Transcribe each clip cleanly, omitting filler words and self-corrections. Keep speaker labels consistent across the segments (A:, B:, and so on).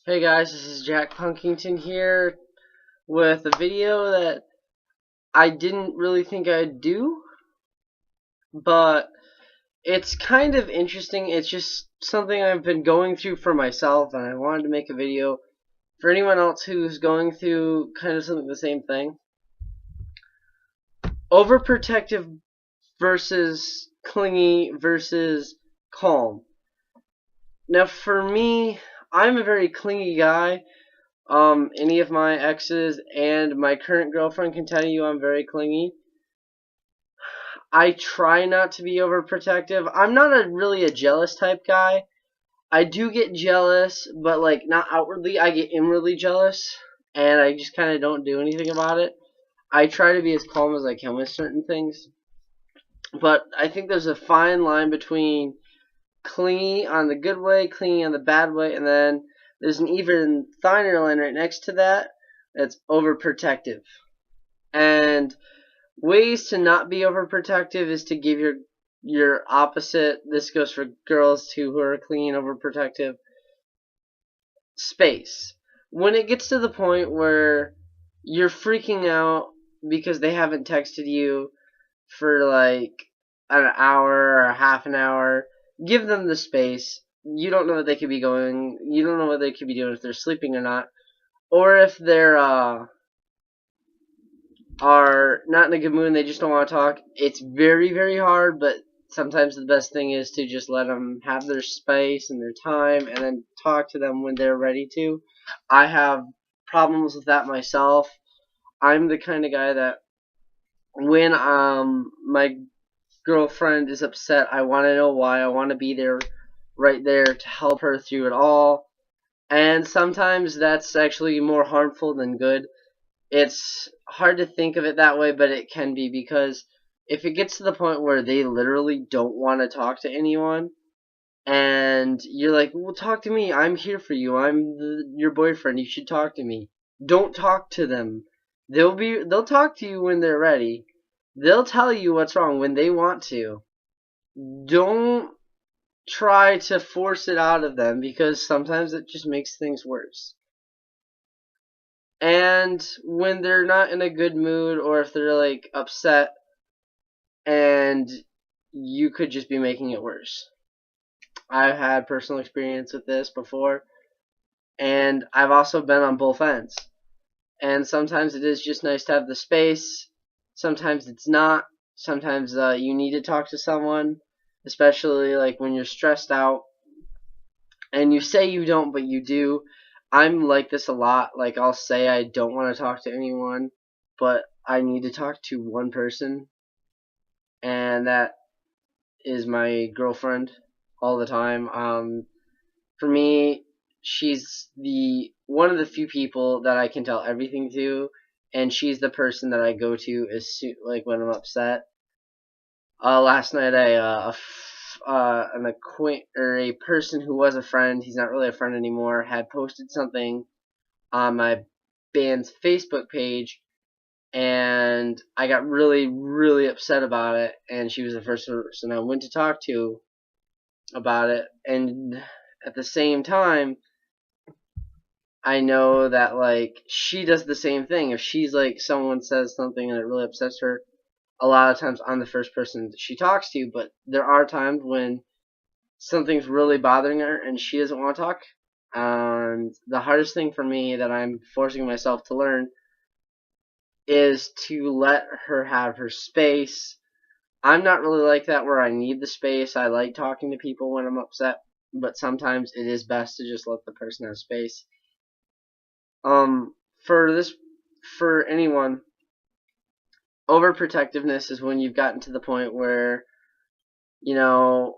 A: Hey guys, this is Jack Punkington here with a video that I didn't really think I'd do, but it's kind of interesting. It's just something I've been going through for myself, and I wanted to make a video for anyone else who's going through kind of something the same thing. Overprotective versus clingy versus calm. Now for me, I'm a very clingy guy. Any of my exes and my current girlfriend can tell you I'm very clingy. I try not to be overprotective. I'm not really a jealous type guy. I do get jealous, but like not outwardly. I get inwardly jealous, and I just kind of don't do anything about it. I try to be as calm as I can with certain things, but I think there's a fine line between clingy on the good way, clingy on the bad way, and then there's an even finer line right next to that that's overprotective. And ways to not be overprotective is to give your opposite. This goes for girls too who are clingy and overprotective. Space. When it gets to the point where you're freaking out because they haven't texted you for like an hour or half an hour, give them the space. You don't know what they could be going. You don't know what they could be doing, if they're sleeping or not, or if they're are not in a good mood and they just don't want to talk. It's very, very hard, but sometimes the best thing is to just let them have their space and their time and then talk to them when they're ready to. I have problems with that myself. I'm the kind of guy that when my girlfriend is upset, I want to know why. I want to be there, right there, to help her through it all. And sometimes that's actually more harmful than good. It's hard to think of it that way, but it can be, because if it gets to the point where they literally don't want to talk to anyone, and you're like, well, talk to me. I'm here for you. Your boyfriend. You should talk to me. Don't talk to them. They'll talk to you when they're ready. They'll tell you what's wrong when they want to. Don't try to force it out of them, because sometimes it just makes things worse. And when they're not in a good mood, or if they're like upset, and you could just be making it worse. I've had personal experience with this before, and I've also been on both ends. And sometimes it is just nice to have the space. Sometimes it's not. Sometimes you need to talk to someone, especially like when you're stressed out. And you say you don't, but you do. I'm like this a lot. Like, I'll say I don't want to talk to anyone, but I need to talk to one person, and that is my girlfriend all the time. For me, she's the one of the few people that I can tell everything to, and she's the person that I go to like when I'm upset. Last night, an or a person who was a friend, he's not really a friend anymore, had posted something on my band's Facebook page, and I got really, really upset about it, and she was the first person I went to talk to about it. And at the same time, I know that like she does the same thing. If she's like, someone says something and it really upsets her, a lot of times I'm the first person that she talks to, but there are times when something's really bothering her and she doesn't want to talk. And the hardest thing for me that I'm forcing myself to learn is to let her have her space. I'm not really like that where I need the space. I like talking to people when I'm upset, but sometimes it is best to just let the person have space. Um, for this, for anyone, overprotectiveness is when you've gotten to the point where, you know,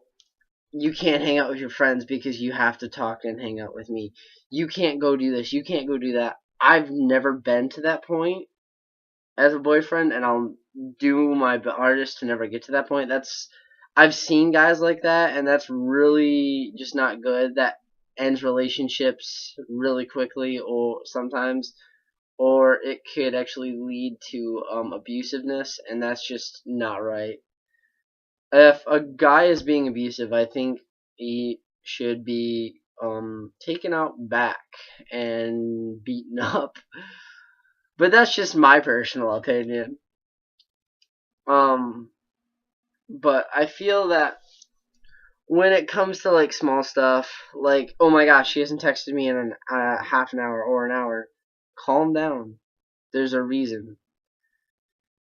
A: you can't hang out with your friends because you have to talk and hang out with me. You can't go do this. You can't go do that. I've never been to that point as a boyfriend, and I'll do my hardest to never get to that point. I've seen guys like that, and that's really just not good. That ends relationships really quickly, or sometimes, or it could actually lead to abusiveness, and that's just not right. If a guy is being abusive, I think he should be taken out back and beaten up. But that's just my personal opinion. But I feel that when it comes to like small stuff, like, oh my gosh, she hasn't texted me in half an hour or an hour. Calm down. There's a reason.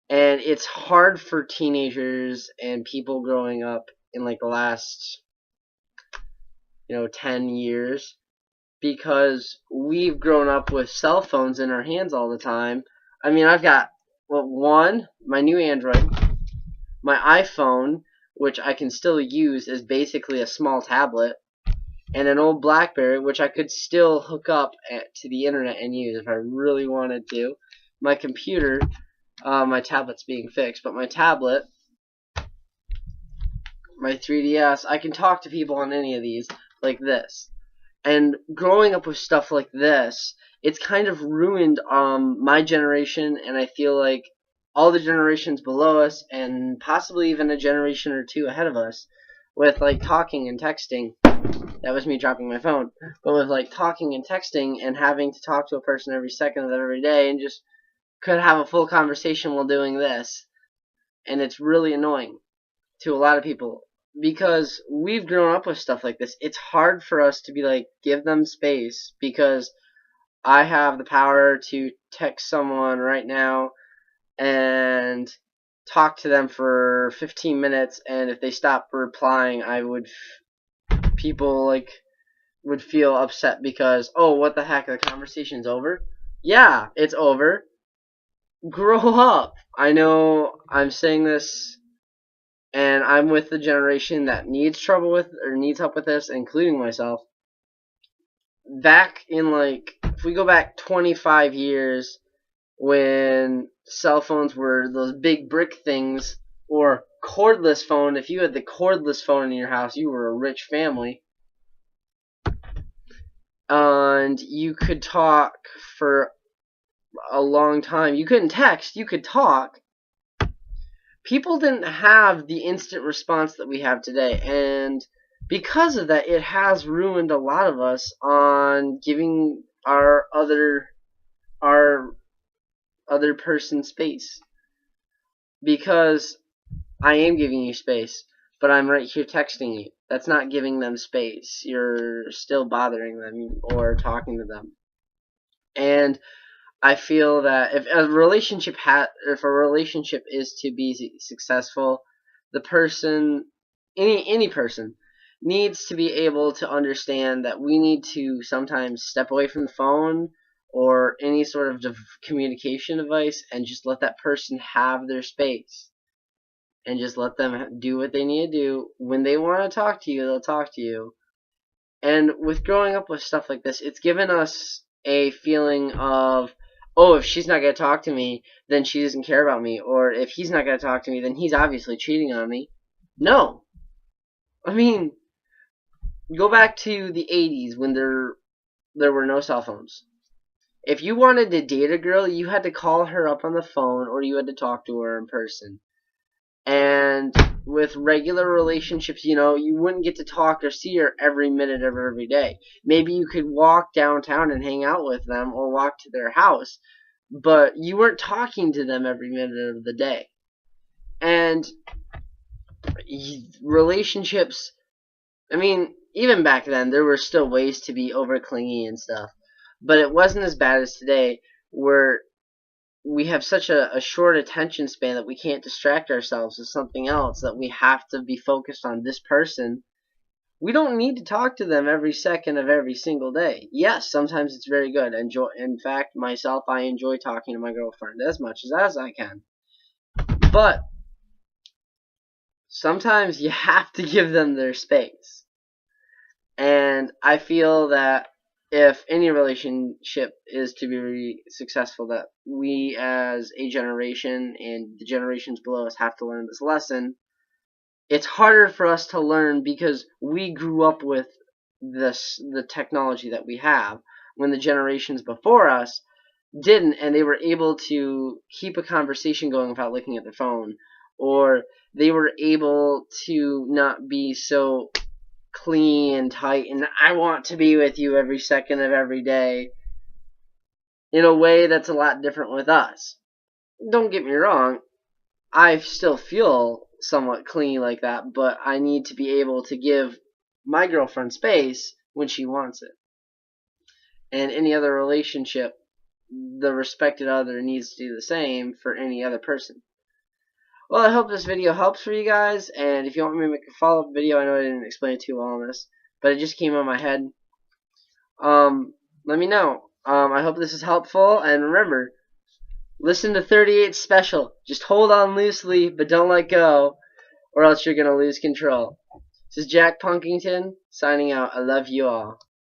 A: And it's hard for teenagers and people growing up in like the last 10 years, because we've grown up with cell phones in our hands all the time. I mean, I've got my new Android, my iPhone, which I can still use, is basically a small tablet, and an old BlackBerry, which I could still hook up to the internet and use if I really wanted to. My computer, my tablet's being fixed, but my tablet, my 3DS, I can talk to people on any of these like this. And growing up with stuff like this, it's kind of ruined my generation, and I feel like all the generations below us, and possibly even a generation or two ahead of us, with like talking and texting. That was me dropping my phone. But with like talking and texting and having to talk to a person every second of every day, and just could have a full conversation while doing this. And it's really annoying to a lot of people, because we've grown up with stuff like this. It's hard for us to be like, give them space, because I have the power to text someone right now and talk to them for 15 minutes, and if they stop replying, people like would feel upset because, oh, what the heck, the conversation's over? Yeah, it's over. Grow up. I know I'm saying this, and I'm with the generation that needs help with this, including myself. Back in if we go back 25 years, when cell phones were those big brick things, or cordless phone, if you had the cordless phone in your house, you were a rich family. And you could talk for a long time. You couldn't text, you could talk. People didn't have the instant response that we have today, and because of that, it has ruined a lot of us on giving our other person space. Because I am giving you space, but I'm right here texting you. That's not giving them space. You're still bothering them or talking to them. And I feel that if a relationship is to be successful, the person, any person, needs to be able to understand that we need to sometimes step away from the phone or any sort of communication device and just let that person have their space. And just let them do what they need to do. When they want to talk to you, they'll talk to you. And with growing up with stuff like this, it's given us a feeling of, oh, if she's not going to talk to me, then she doesn't care about me. Or if he's not going to talk to me, then he's obviously cheating on me. No. I mean, go back to the 80s when there were no cell phones. If you wanted to date a girl, you had to call her up on the phone, or you had to talk to her in person. And with regular relationships, you wouldn't get to talk or see her every minute of every day. Maybe you could walk downtown and hang out with them or walk to their house, but you weren't talking to them every minute of the day. And relationships, I mean, even back then, there were still ways to be over clingy and stuff, but it wasn't as bad as today, where we have such a short attention span that we can't distract ourselves with something else, that we have to be focused on this person. We don't need to talk to them every second of every single day. Yes, sometimes it's very good. In fact, myself, I enjoy talking to my girlfriend as much as I can. But sometimes you have to give them their space. And I feel that if any relationship is to be successful, that we as a generation and the generations below us have to learn this lesson. It's harder for us to learn because we grew up with the technology that we have, when the generations before us didn't, and they were able to keep a conversation going without looking at their phone, or they were able to not be so clean and tight, and I want to be with you every second of every day in a way that's a lot different with us. Don't get me wrong, I still feel somewhat clingy like that, but I need to be able to give my girlfriend space when she wants it. And any other relationship, the respected other needs to do the same for any other person. Well, I hope this video helps for you guys, and if you want me to make a follow-up video, I know I didn't explain it too well on this, but it just came in my head. Let me know. I hope this is helpful, and remember, listen to 38 Special. Just hold on loosely, but don't let go, or else you're going to lose control. This is Jack Punkington, signing out. I love you all.